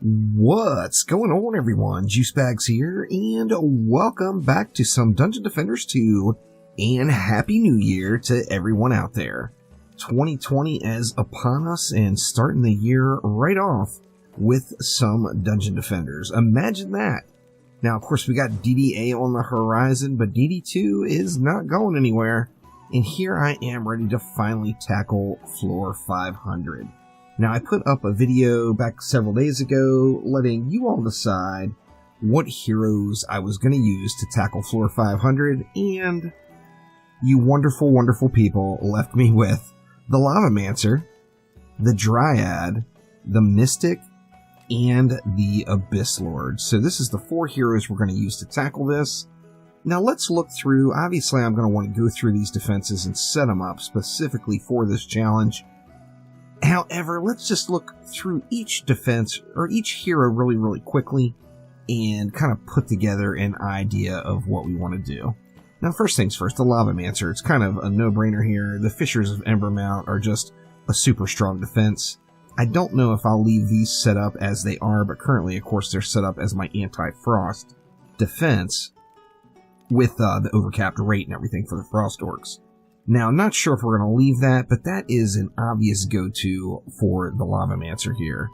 What's going on, everyone? Juicebags here, and welcome back to some Dungeon Defenders 2, and Happy New Year to everyone out there. 2020 is upon us, and starting the year right off with some Dungeon Defenders. Imagine that. Now, of course, we got DD on the horizon, but DD2 is not going anywhere, and here I am ready to finally tackle Floor 500. Now, I put up a video back several days ago letting you all decide what heroes I was going to use to tackle Floor 500, and you wonderful, wonderful people left me with the Lavamancer, the Dryad, the Mystic, and the Abyss Lord. So this is the 4 heroes we're going to use to tackle this. Now let's look through. Obviously, I'm going to want to go through these defenses and set them up specifically for this challenge. However, let's just look through each defense, or each hero really quickly, and kind of put together an idea of what we want to do. Now, first things first, the Lavamancer. It's kind of a no-brainer here. The Fissures of Embermount are just a super strong defense. I don't know if I'll leave these set up as they are, but currently, of course, they're set up as my anti-frost defense with the overcapped rate and everything for the Frost Orcs. Now, I'm not sure if we're going to leave that, but that is an obvious go-to for the Lavamancer here.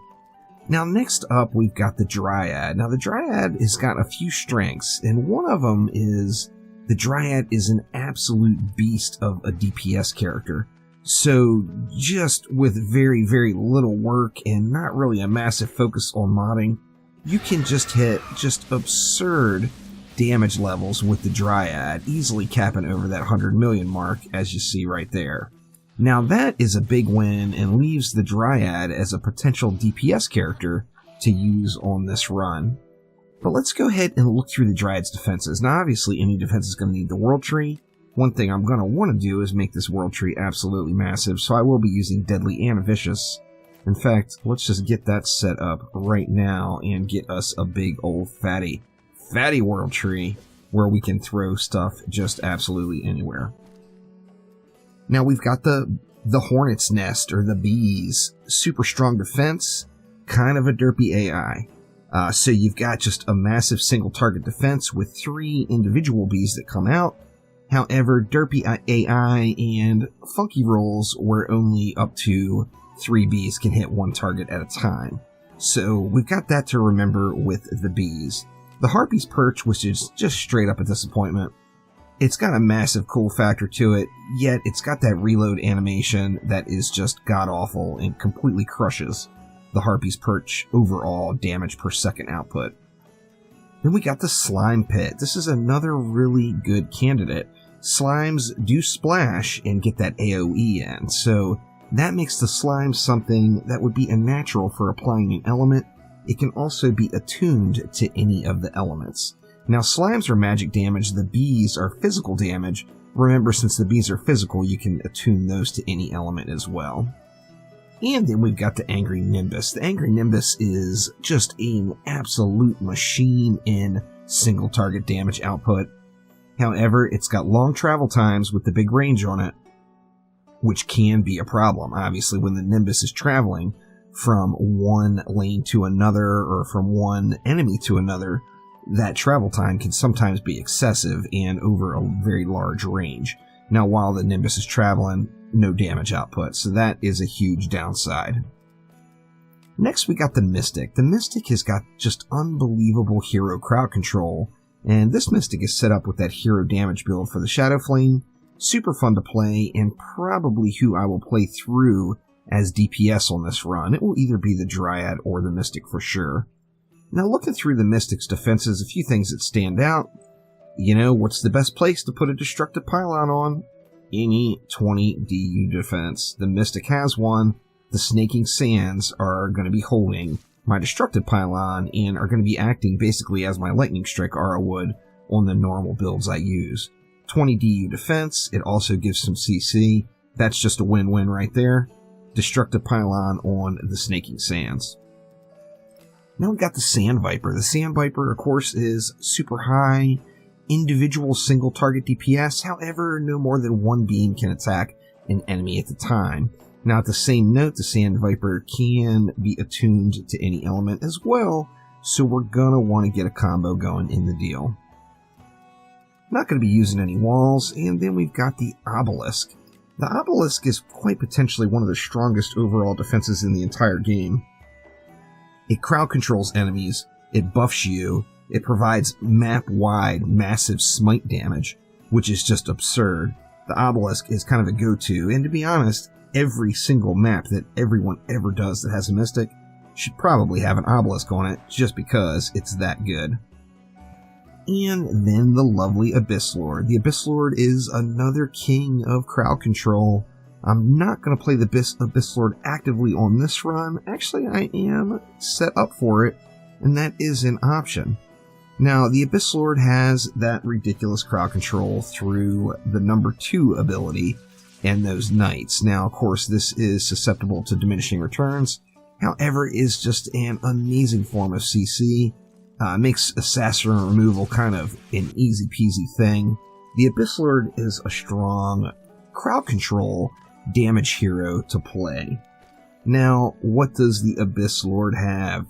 Now, next up, we've got the Dryad. Now, the Dryad has got a few strengths, and one of them is the Dryad is an absolute beast of a DPS character. So, just with very little work and not really a massive focus on modding, you can just hit just absurd damage levels with the Dryad, easily capping over that 100 million mark, as you see right there. Now that is a big win and leaves the Dryad as a potential DPS character to use on this run. But let's go ahead and look through the Dryad's defenses. Now obviously any defense is going to need the World Tree. One thing I'm going to want to do is make this World Tree absolutely massive, so I will be using Deadly and Vicious. In fact, let's just get that set up right now and get us a big old fatty World Tree where we can throw stuff just absolutely anywhere. Now we've got the Hornet's Nest, or the Bees. Super strong defense, kind of a derpy AI. So you've got just a massive single target defense with 3 individual bees that come out. However, derpy AI and funky rolls where only up to 3 bees can hit 1 target at a time. So we've got that to remember with the bees. The Harpy's Perch, which is just straight up a disappointment. It's got a massive cool factor to it, yet it's got that reload animation that is just god-awful and completely crushes the Harpy's Perch overall damage per second output. Then we got the Slime Pit. This is another really good candidate. Slimes do splash and get that AoE in, so that makes the slime something that would be a natural for applying an element. It can also be attuned to any of the elements. Now, slimes are magic damage, the bees are physical damage. Remember, since the bees are physical, you can attune those to any element as well. And then we've got the Angry Nimbus. The Angry Nimbus is just an absolute machine in single target damage output. However, it's got long travel times with the big range on it, which can be a problem. Obviously, when the Nimbus is traveling from one lane to another, or from one enemy to another, that travel time can sometimes be excessive and over a very large range. Now, while the Nimbus is traveling, no damage output, so that is a huge downside. Next, we got the Mystic. The Mystic has got just unbelievable hero crowd control, and this Mystic is set up with that hero damage build for the Shadow Flame. Super fun to play, and probably who I will play through as DPS on this run. It will either be the Dryad or the Mystic for sure. Now, looking through the Mystic's defenses, a few things that stand out. You know, what's the best place to put a Destructive Pylon on? Any 20 DU defense. The Mystic has one. The Snaking Sands are going to be holding my Destructive Pylon and are going to be acting basically as my Lightning Strike Aura would on the normal builds I use. 20 DU defense. It also gives some CC. That's just a win-win right there. Destructive Pylon on the Snaking Sands. Now we've got the Sand Viper. The Sand Viper, of course, is super high individual single target DPS. However, no more than 1 beam can attack an enemy at a time. Now, at the same note, the Sand Viper can be attuned to any element as well, so we're going to want to get a combo going in the deal. Not going to be using any walls, and then we've got the Obelisk. The Obelisk is quite potentially one of the strongest overall defenses in the entire game. It crowd controls enemies, it buffs you, it provides map-wide massive smite damage, which is just absurd. The Obelisk is kind of a go-to, and to be honest, every single map that everyone ever does that has a Mystic should probably have an Obelisk on it, just because it's that good. And then the lovely Abyss Lord. The Abyss Lord is another king of crowd control. I'm not going to play the Abyss Lord actively on this run. Actually, I am set up for it, and that is an option. Now, the Abyss Lord has that ridiculous crowd control through the number 2 ability and those knights. Now, of course, this is susceptible to diminishing returns. However, it is just an amazing form of CC. Makes assassin removal kind of an easy peasy thing. The Abyss Lord is a strong crowd control damage hero to play. Now, what does the Abyss Lord have?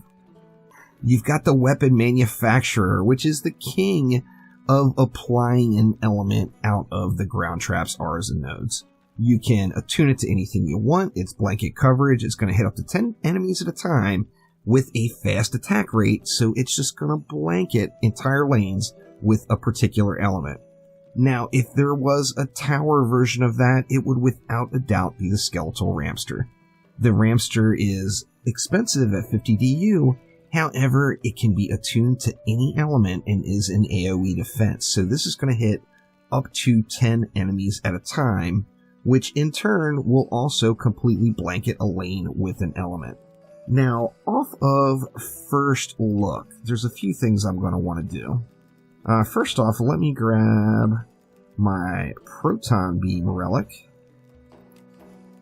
You've got the Weapon Manufacturer, which is the king of applying an element out of the ground traps, auras, and nodes. You can attune it to anything you want. It's blanket coverage. It's going to hit up to 10 enemies at a time with a fast attack rate, so it's just going to blanket entire lanes with a particular element. Now, if there was a tower version of that, it would without a doubt be the Skeletal Ramster. The Ramster is expensive at 50 DU, however, it can be attuned to any element and is an AoE defense, so this is going to hit up to 10 enemies at a time, which in turn will also completely blanket a lane with an element. Now, off of first look, there's a few things I'm going to want to do. First off, let me grab my Proton Beam Relic,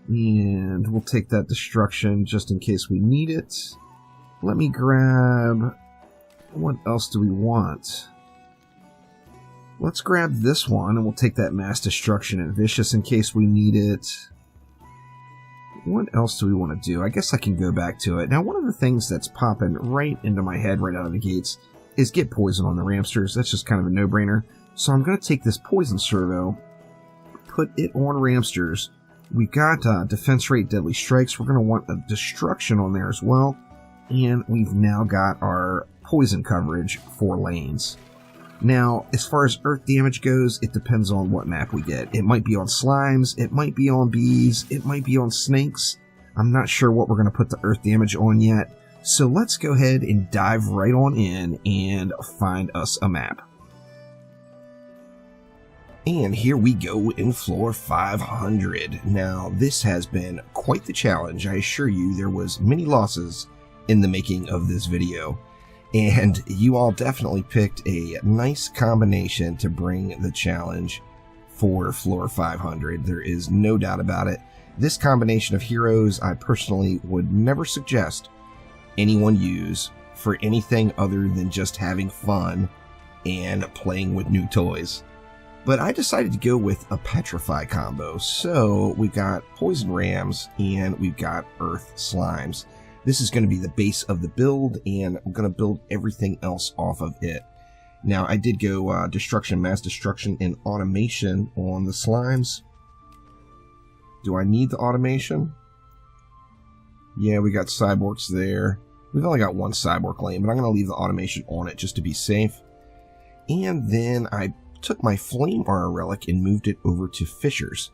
and we'll take that Destruction just in case we need it. Let me grab... what else do we want? Let's grab this one, and we'll take that Mass Destruction and Vicious in case we need it. What else do we want to do? I guess I can go back to it. Now, one of the things that's popping right into my head right out of the gates is get Poison on the Ramsters. That's just kind of a no-brainer. So I'm going to take this Poison Servo, put it on Ramsters. We've got Defense Rate Deadly Strikes. We're going to want a Destruction on there as well. And we've now got our Poison coverage for lanes. Now, as far as earth damage goes, it depends on what map we get. It might be on slimes, it might be on bees, it might be on snakes. I'm not sure what we're going to put the earth damage on yet. So let's go ahead and dive right on in and find us a map. And here we go in floor 500. Now, this has been quite the challenge. I assure you there was many losses in the making of this video. And you all definitely picked a nice combination to bring the challenge for floor 500. There is no doubt about it. This combination of heroes I personally would never suggest anyone use for anything other than just having fun and playing with new toys. But I decided to go with a Petrify combo. So we've got Poison Rams and we've got Earth Slimes. This is going to be the base of the build, and I'm going to build everything else off of it. Now, I did go Destruction, Mass Destruction, and Automation on the Slimes. Do I need the Automation? Yeah, we got Cyborgs there. We've only got one Cyborg lane, but I'm going to leave the Automation on it just to be safe. And then I took my Flame Aura Relic and moved it over to Fissures.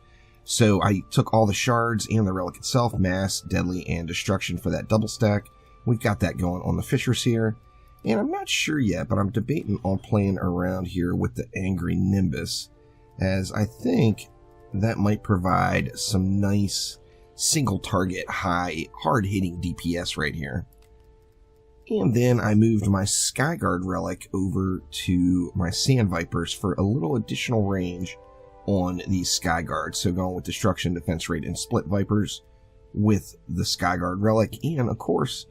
So I took all the shards and the relic itself, Mass, Deadly, and Destruction for that double stack. We've got that going on the Fissures here. And I'm not sure yet, but I'm debating on playing around here with the Angry Nimbus, as I think that might provide some nice single target, high, hard-hitting DPS right here. And then I moved my Skyguard Relic over to my Sand Vipers for a little additional range on these Skyguards. So going with Destruction, Defense Rate, and Split Vipers with the Skyguard Relic. And of course,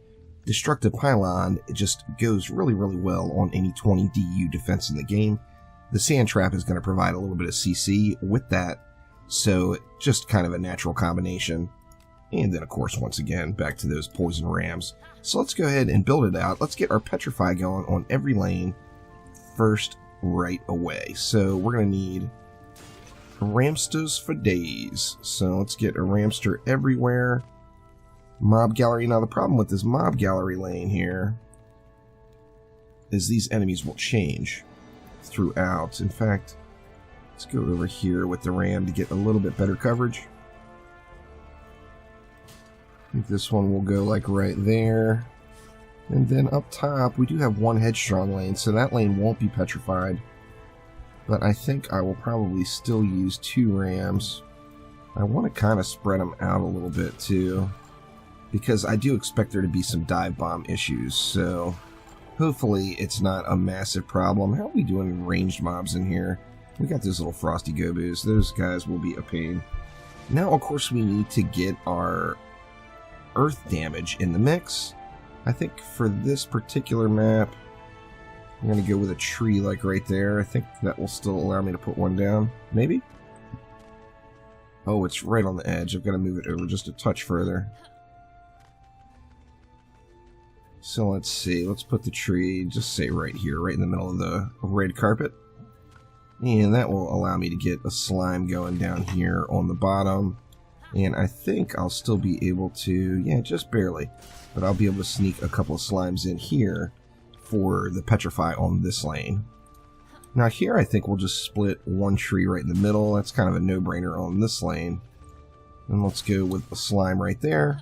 Destructive Pylon, it just goes really, really well on any 20 DU defense in the game. The Sand Trap is going to provide a little bit of CC with that. So just kind of a natural combination. And then, of course, once again, back to those poison rams. So let's go ahead and build it out. Let's get our petrify going on every lane first right away. So we're going to need ramsters for days. So let's get a ramster everywhere. Mob gallery. Now the problem with this mob gallery lane here is these enemies will change throughout. In fact, let's go over here with the ram to get a little bit better coverage. I think this one will go like right there. And then up top, we do have one headstrong lane, so that lane won't be petrified. But I think I will probably still use 2 rams. I want to kind of spread them out a little bit too, because I do expect there to be some dive bomb issues, so hopefully it's not a massive problem. How are we doing in ranged mobs in here? We got those little frosty gobus. Those guys will be a pain. Now, of course, we need to get our earth damage in the mix. I think for this particular map, I'm going to go with a tree like right there. I think that will still allow me to put one down. Maybe? Oh, it's right on the edge. I've got to move it over just a touch further. So let's see. Let's put the tree, just say right here, right in the middle of the red carpet. And that will allow me to get a slime going down here on the bottom. And I think I'll still be able to, yeah, just barely, but I'll be able to sneak a couple of slimes in here for the petrify on this lane. Now here I think we'll just split one tree right in the middle. That's kind of a no-brainer on this lane. And let's go with a slime right there.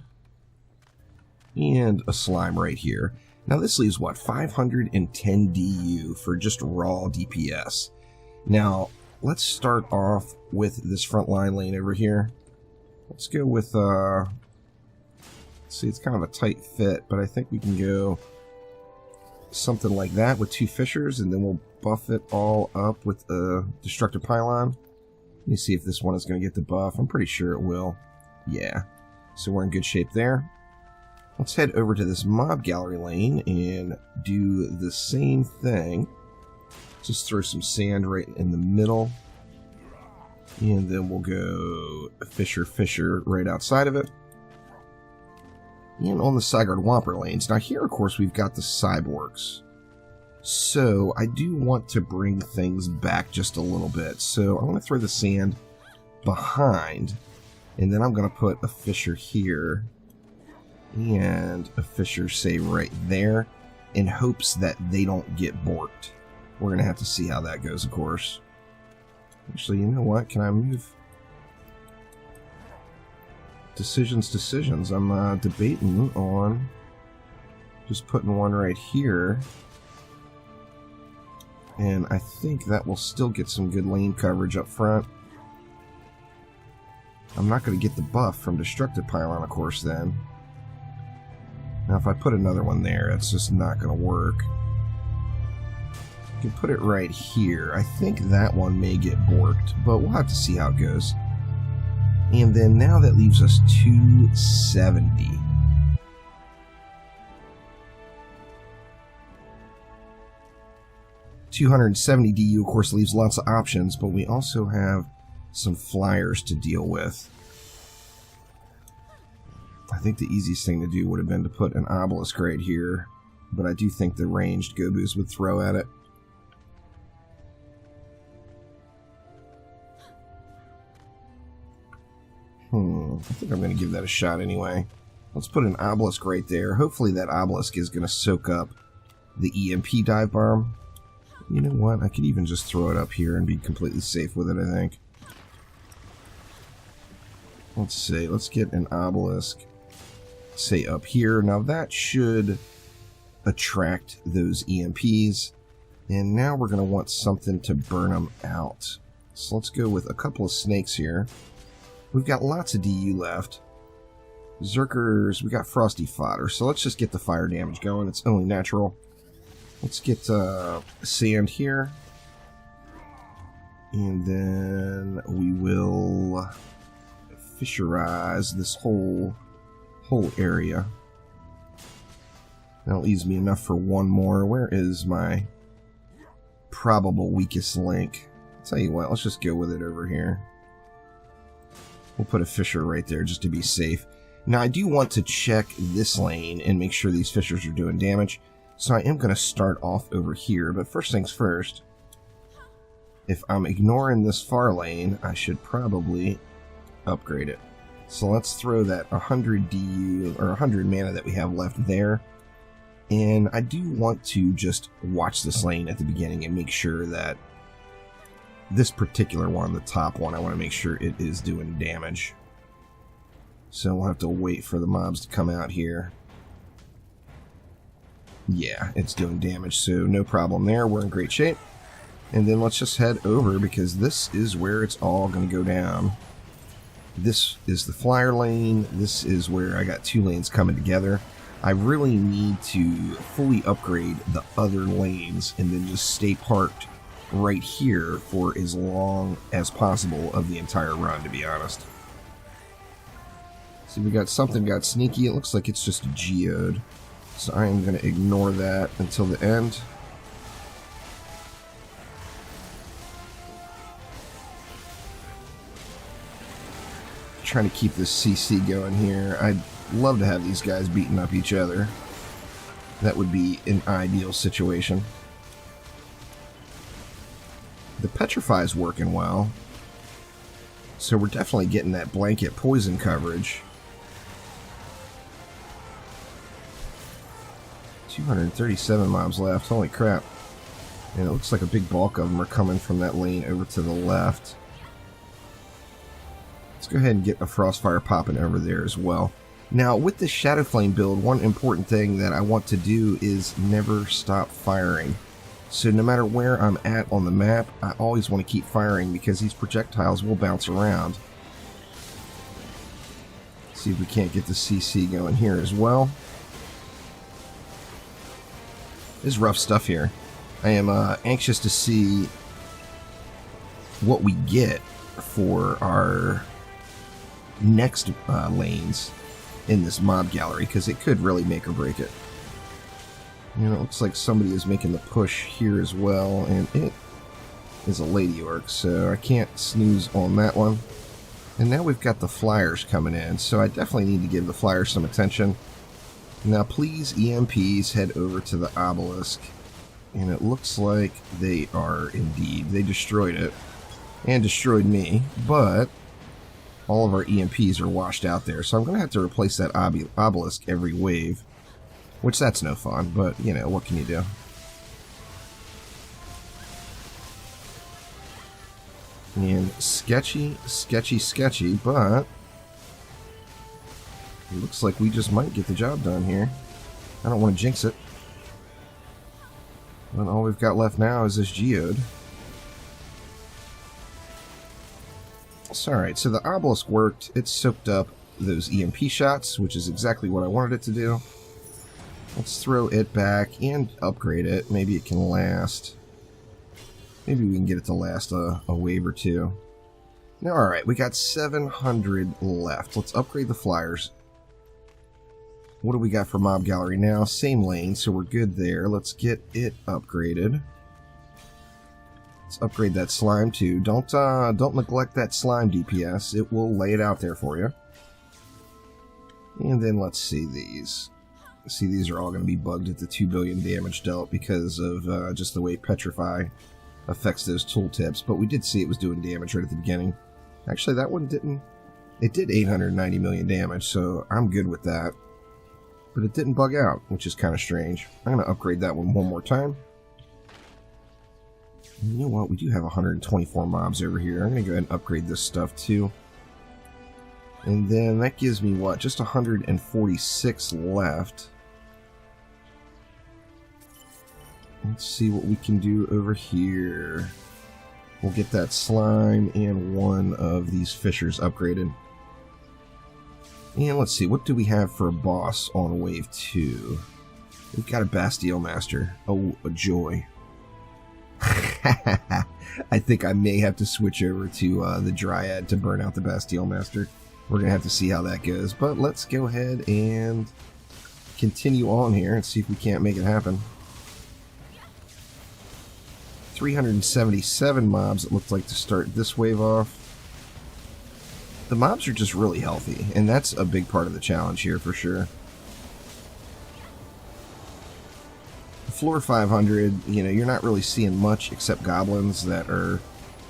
And a slime right here. Now this leaves, what, 510 DU for just raw DPS. Now, let's start off with this front line lane over here. Let's go with, see, it's kind of a tight fit, but I think we can go something like that with 2 fissures, and then we'll buff it all up with a destructive pylon. Let me see if this one is going to get the buff. I'm pretty sure it will. Yeah. So we're in good shape there. Let's head over to this mob gallery lane and do the same thing. Just throw some sand right in the middle. And then we'll go fissure right outside of it. And on the Sigurd Whomper lanes. Now here, of course, we've got the cyborgs. So I do want to bring things back just a little bit. So I want to throw the sand behind. And then I'm going to put a fissure here. And a fissure, say, right there. In hopes that they don't get borked. We're going to have to see how that goes, of course. Actually, you know what? Can I move? Decisions. I'm debating on just putting one right here. And I think that will still get some good lane coverage up front. I'm not going to get the buff from Destructive Pylon, of course, then. Now, if I put another one there, it's just not going to work. Can put it right here. I think that one may get borked, but we'll have to see how it goes. And then now that leaves us 270. $270 DU, of course, leaves lots of options, but we also have some flyers to deal with. I think the easiest thing to do would have been to put an obelisk right here, but I do think the ranged gobus would throw at it. I think I'm going to give that a shot anyway. Let's put an obelisk right there. Hopefully that obelisk is going to soak up the EMP dive bomb. You know what? I could even just throw it up here and be completely safe with it, I think. Let's see. Let's get an obelisk, say, up here. Now that should attract those EMPs. And now we're going to want something to burn them out. So let's go with a couple of snakes here. We've got lots of DU left. Zerkers, we got frosty fodder. So let's just get the fire damage going. It's only natural. Let's get sand here. And then we will fissurize this whole area. That leaves me enough for one more. Where is my probable weakest link? I'll tell you what, let's just go with it over here. We'll put a fissure right there just to be safe. Now, I do want to check this lane and make sure these fishers are doing damage. So I am going to start off over here. But first things first, if I'm ignoring this far lane, I should probably upgrade it. So let's throw that 100 DU or 100 mana that we have left there. And I do want to just watch this lane at the beginning and make sure that this particular one, the top one, I want to make sure it is doing damage. So we'll have to wait for the mobs to come out here. Yeah, it's doing damage, so no problem there. We're in great shape. And then let's just head over, because this is where it's all going to go down. This is the flyer lane. This is where I got 2 lanes coming together. I really need to fully upgrade the other lanes and then just stay parked right here for as long as possible of the entire run, to be honest. See, we got something got sneaky. It looks like it's just a geode. So I am going to ignore that until the end. Trying to keep this CC going here. I'd love to have these guys beating up each other. That would be an ideal situation. The Petrify is working well. So we're definitely getting that blanket poison coverage. 237 mobs left. Holy crap. And it looks like a big bulk of them are coming from that lane over to the left. Let's go ahead and get a Frostfire popping over there as well. Now, with this Shadow Flame build, one important thing that I want to do is never stop firing. So no matter where I'm at on the map, I always want to keep firing because these projectiles will bounce around. See if we can't get the CC going here as well. This is rough stuff here. I am anxious to see what we get for our next lanes in this mob gallery, because it could really make or break it. You know, it looks like somebody is making the push here as well, and it is a Lady Orc, so I can't snooze on that one. And now we've got the flyers coming in, so I definitely need to give the flyers some attention. Now please, EMPs, head over to the obelisk. And it looks like they are indeed. They destroyed it. And destroyed me. But all of our EMPs are washed out there. So I'm going to have to replace that obelisk every wave. Which, that's no fun. But, you know, what can you do? And sketchy, sketchy, sketchy. But it looks like we just might get the job done here. I don't want to jinx it. And all we've got left now is this geode. Alright, so the obelisk worked. It soaked up those EMP shots, which is exactly what I wanted it to do. Let's throw it back and upgrade it. Maybe it can last. Maybe we can get it to last a wave or two. Now, alright, we got 700 left. Let's upgrade the flyers. What do we got for Mob Gallery now? Same lane, so we're good there. Let's get it upgraded. Let's upgrade that slime too. Don't neglect that slime DPS. It will lay it out there for you. And then let's see these. See, these are all going to be bugged at the 2 billion damage dealt because of just the way Petrify affects those tooltips. But we did see it was doing damage right at the beginning. Actually, that one didn't. It did 890 million damage, so I'm good with that. But it didn't bug out, which is kind of strange. I'm going to upgrade that one more time. You know what? We do have 124 mobs over here. I'm going to go ahead and upgrade this stuff too. And then that gives me what? Just 146 left. Let's see what we can do over here. We'll get that slime and one of these fishers upgraded. And let's see, what do we have for a boss on wave 2? We've got a Bastille Master. Oh, a joy. I think I may have to switch over to the Dryad to burn out the Bastille Master. We're going to have to see how that goes. But let's go ahead and continue on here and see if we can't make it happen. 377 mobs, it looked like, to start this wave off. the mobs are just really healthy, and that's a big part of the challenge here for sure. Floor 500, you know, you're not really seeing much except goblins that are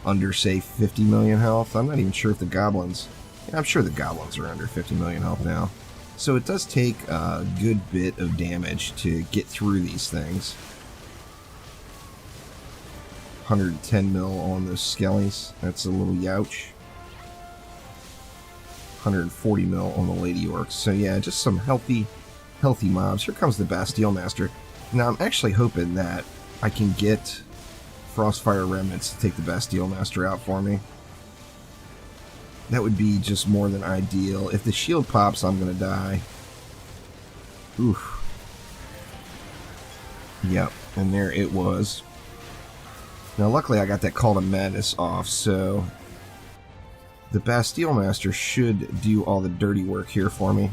under, say, 50 million health. I'm not even sure if the goblins... Yeah, I'm sure the goblins are under 50 million health now. So it does take a good bit of damage to get through these things. 110 mil on those skellies. That's a little youch. 140 mil on the lady orcs. So yeah, just some healthy mobs. Here comes the Bastille Master. Now I'm actually hoping that I can get Frostfire Remnants to take the Bastille Master out for me. That would be just more than ideal. If the shield pops, I'm gonna die. Oof. Yep, and there it was. Now luckily I got that Call to Madness off, so the Bastille Master should do all the dirty work here for me.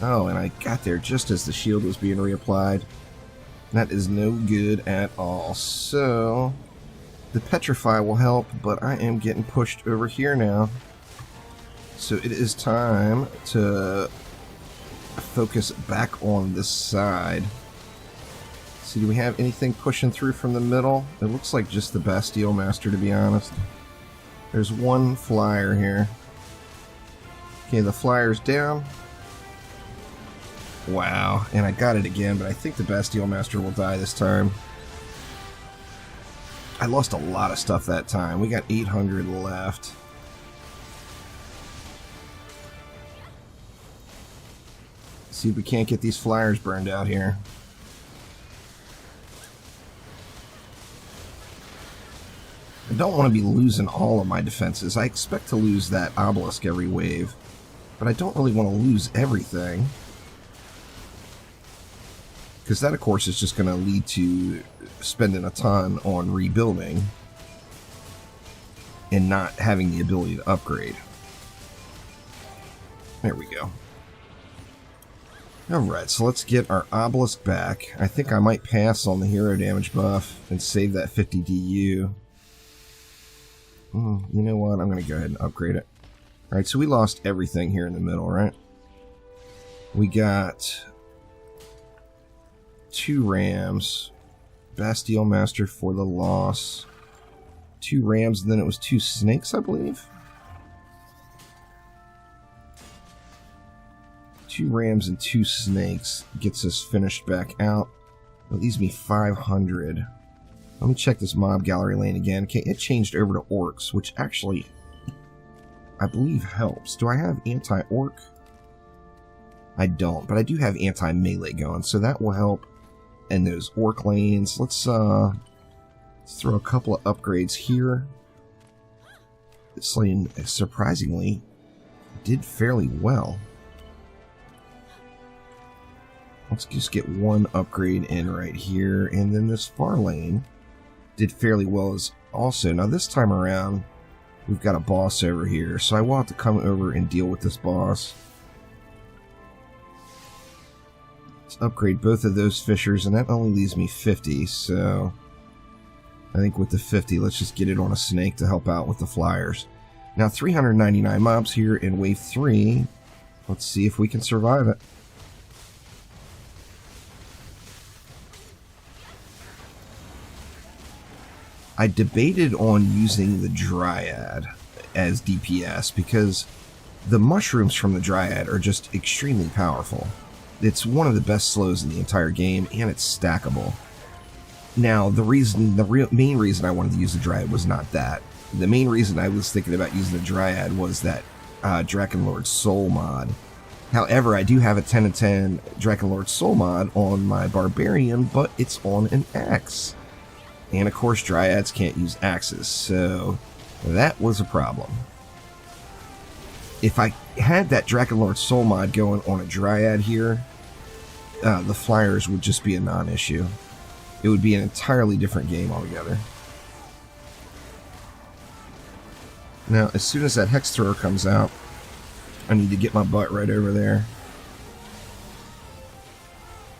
Oh, and I got there just as the shield was being reapplied. That is no good at all. So the Petrify will help, but I am getting pushed over here now. So it is time to focus back on this side. So do we have anything pushing through from the middle? It looks like just the Bastille Master, to be honest. There's one flyer here. Okay, the flyer's down. Wow, and I got it again, but I think the Bastille Master will die this time. I lost a lot of stuff that time. We got 800 left. See if we can't get these flyers burned out here. I don't want to be losing all of my defenses. I expect to lose that obelisk every wave, but I don't really want to lose everything. Because that, of course, is just going to lead to spending a ton on rebuilding and not having the ability to upgrade. There we go. Alright, so let's get our obelisk back. I think I might pass on the hero damage buff and save that 50 DU. You know what? I'm going to go ahead and upgrade it. Alright, so we lost everything here in the middle, right? We got 2 rams. Bastille Master for the loss. 2 rams, and then it was 2 snakes, I believe. 2 rams and 2 snakes gets us finished back out. That leaves me 500. Let me check this mob gallery lane again. Okay, it changed over to orcs, which actually, I believe, helps. Do I have anti-orc? I don't, but I do have anti-melee going, so that will help in those orc lanes. Let's throw a couple of upgrades here. This lane, surprisingly, did fairly well. Let's just get 1 upgrade in right here, and then this far lane did fairly well as also. Now this time around, we've got a boss over here, so I will have to come over and deal with this boss. Let's upgrade both of those fishers, and that only leaves me 50, so I think with the 50, let's just get it on a snake to help out with the flyers. Now 399 mobs here in wave 3. Let's see if we can survive it. I debated on using the Dryad as DPS because the mushrooms from the Dryad are just extremely powerful. It's one of the best slows in the entire game, and it's stackable. Now, the main reason I wanted to use the Dryad was not that. The main reason I was thinking about using the Dryad was that Drakenlord Soul mod. However, I do have a 10 and 10 Drakenlord Soul mod on my Barbarian, but it's on an axe. And of course, Dryads can't use axes, so that was a problem. If I had that Drakenlord Soul mod going on a Dryad here, the flyers would just be a non-issue. It would be an entirely different game altogether. Now, as soon as that Hex Thrower comes out, I need to get my butt right over there.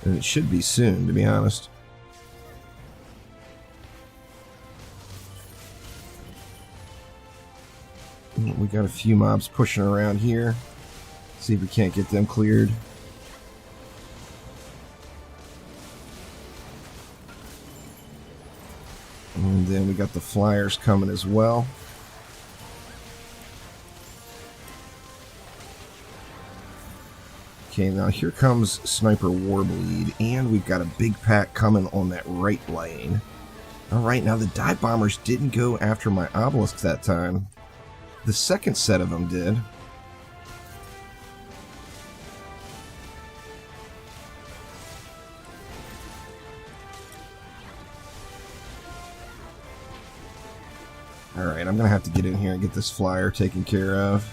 And it should be soon, to be honest. We got a few mobs pushing around here. See if we can't get them cleared. And then we got the flyers coming as well. Okay, now here comes Sniper Warbleed, and we've got a big pack coming on that right lane. Alright, now the dive bombers didn't go after my obelisk that time. The second set of them did. Alright, I'm going to have to get in here and get this flyer taken care of.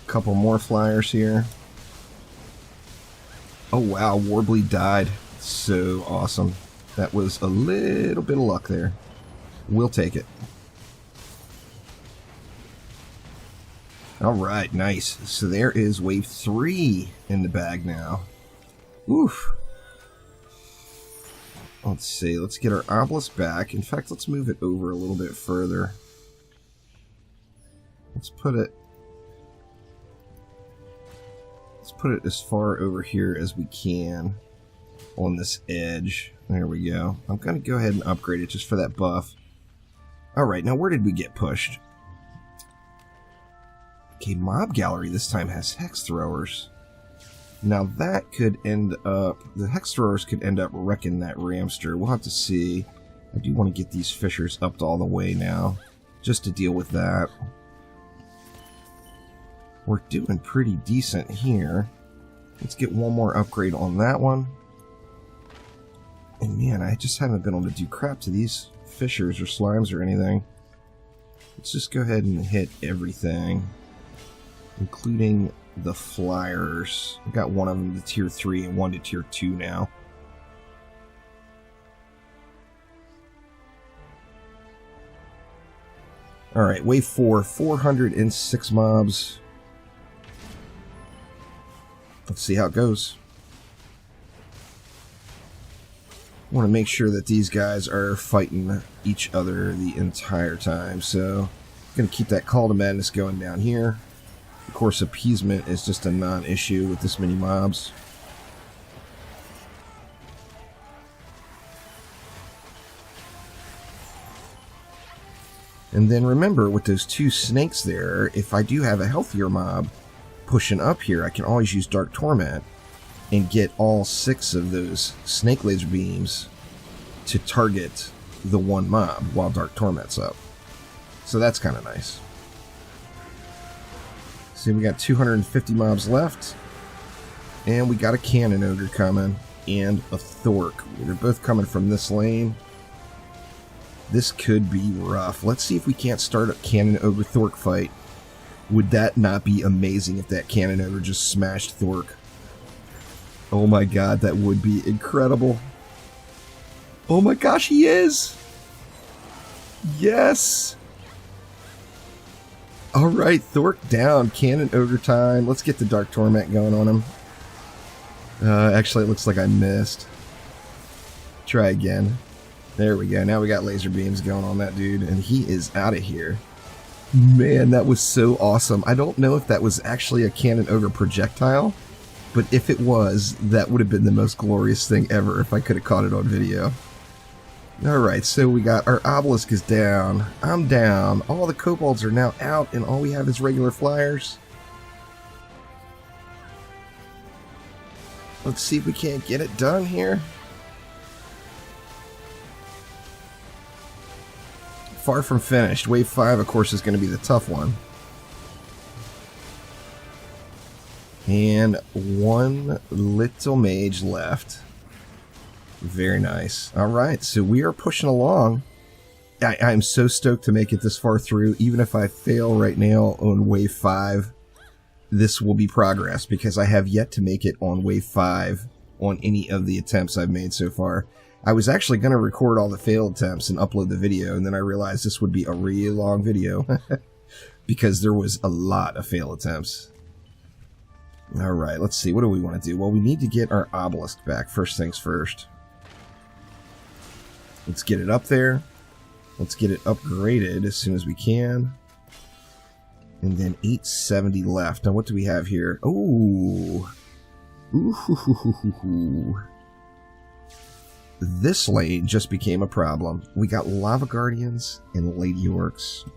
A couple more flyers here. Oh wow, Warbleed died. So awesome. That was a little bit of luck there. We'll take it. Alright, nice. So there is wave 3 in the bag now. Oof. Let's see, let's get our obelisk back. In fact, let's move it over a little bit further. Let's put it as far over here as we can on this edge. There we go. I'm going to go ahead and upgrade it just for that buff. Alright, now where did we get pushed? Okay, Mob Gallery this time has Hex Throwers. Now that could end up... The Hex Throwers could end up wrecking that Ramster. We'll have to see. I do want to get these Fishers up all the way now, just to deal with that. We're doing pretty decent here. Let's get one more upgrade on that one. And man, I just haven't been able to do crap to these Fishers or Slimes or anything. Let's just go ahead and hit everything, including the flyers. I've got one of them to tier 3 and one to tier 2 now. Alright, wave 4, 406 mobs. Let's see how it goes. I want to make sure that these guys are fighting each other the entire time, so I'm going to keep that Call to Madness going down here. Of course, appeasement is just a non-issue with this many mobs. And then remember, with those 2 snakes there, if I do have a healthier mob pushing up here, I can always use Dark Torment and get all 6 of those snake laser beams to target the one mob while Dark Torment's up. So that's kind of nice. See, we got 250 mobs left, and we got a Cannon Ogre coming, and a Thork. They're both coming from this lane. This could be rough. Let's see if we can't start a Cannon Ogre Thork fight. Would that not be amazing if that Cannon Ogre just smashed Thork? Oh my god, that would be incredible. Oh my gosh, he is! Yes! Alright, Thork down. Cannon Ogre time. Let's get the Dark Torment going on him. Actually, it looks like I missed. Try again. There we go. Now we got laser beams going on that dude, and he is out of here. Man, that was so awesome. I don't know if that was actually a Cannon Ogre projectile, but if it was, that would have been the most glorious thing ever if I could have caught it on video. Alright, so we got our obelisk is down. I'm down. All the kobolds are now out, and all we have is regular flyers. Let's see if we can't get it done here. Far from finished. Wave 5, of course, is going to be the tough one. And one little mage left. Very nice. Alright, so we are pushing along. I'm so stoked to make it this far through. Even if I fail right now on wave 5, this will be progress, because I have yet to make it on wave 5 on any of the attempts I've made so far. I was actually going to record all the failed attempts and upload the video, and then I realized this would be a really long video because there was a lot of failed attempts. Alright, let's see. What do we want to do? Well, we need to get our obelisk back, first things first. Let's get it up there. Let's get it upgraded as soon as we can. And then 870 left. Now what do we have here? Ooh. Ooh. This lane just became a problem. We got Lava Guardians and Lady Orcs.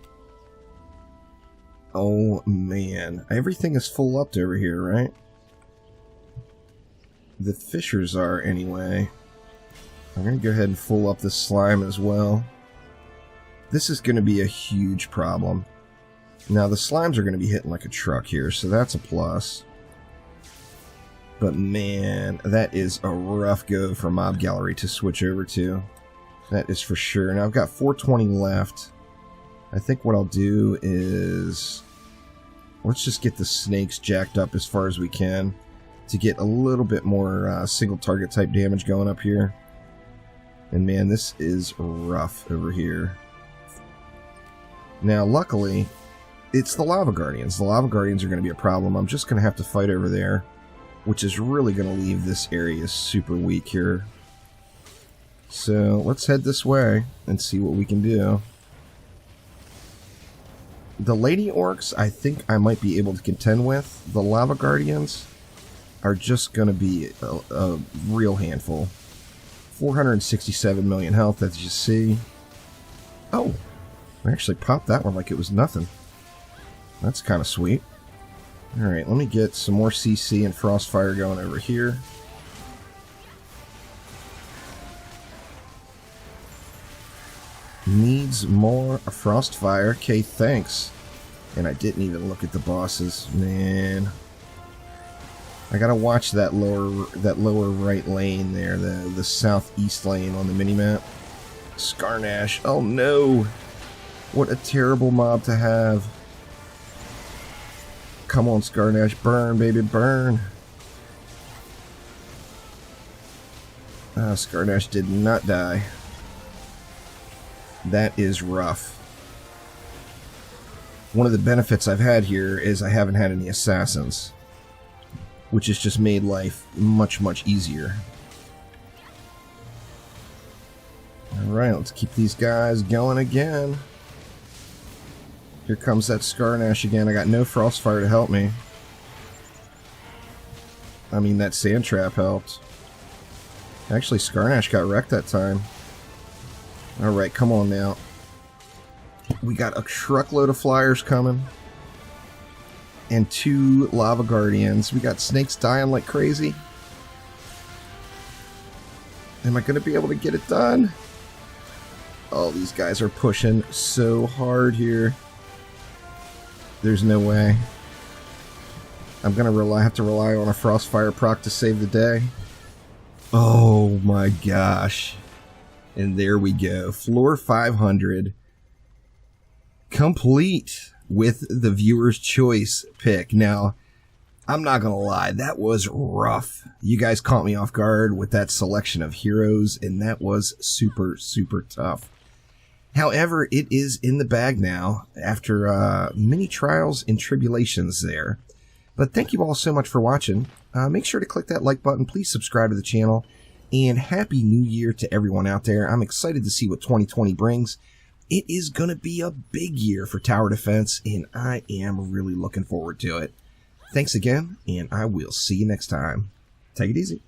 Oh man. Everything is full up over here, right? The fishers are anyway. I'm going to go ahead and full up this slime as well. This is going to be a huge problem. Now the slimes are going to be hitting like a truck here, so that's a plus. But man, that is a rough go for Mob Gallery to switch over to. That is for sure. Now I've got 420 left. I think what I'll do is... let's just get the snakes jacked up as far as we can to get a little bit more single target type damage going up here. And man, this is rough over here. Now luckily, it's the Lava Guardians. The Lava Guardians are going to be a problem. I'm just going to have to fight over there, which is really going to leave this area super weak here. So let's head this way and see what we can do. The Lady Orcs, I think I might be able to contend with. The Lava Guardians are just going to be a real handful. 467 million health, as you see. Oh, I actually popped that one like it was nothing. That's kind of sweet. Alright, let me get some more CC and Frostfire going over here. Needs more Frostfire. Okay, thanks. And I didn't even look at the bosses. Man. I gotta watch that lower right lane there, the southeast lane on the minimap. Scarnash. Oh no! What a terrible mob to have. Come on, Scarnash. Burn, baby, burn. Scarnash did not die. That is rough. One of the benefits I've had here is I haven't had any assassins, which has just made life much, much easier. Alright, let's keep these guys going again. Here comes that Scarnash again. I got no Frostfire to help me. I mean, that Sand Trap helped. Actually, Scarnash got wrecked that time. Alright, come on now. We got a truckload of flyers coming. And 2 Lava Guardians. We got snakes dying like crazy. Am I going to be able to get it done? Oh, these guys are pushing so hard here. There's no way. I'm going to have to rely on a Frostfire proc to save the day. Oh my gosh. And there we go. Floor 500. Complete with the viewer's choice pick. Now, I'm not going to lie. That was rough. You guys caught me off guard with that selection of heroes, and that was super, super tough. However, it is in the bag now after many trials and tribulations there. But thank you all so much for watching. Make sure to click that like button. Please subscribe to the channel. And Happy New Year to everyone out there. I'm excited to see what 2020 brings. It is going to be a big year for tower defense, and I am really looking forward to it. Thanks again, and I will see you next time. Take it easy.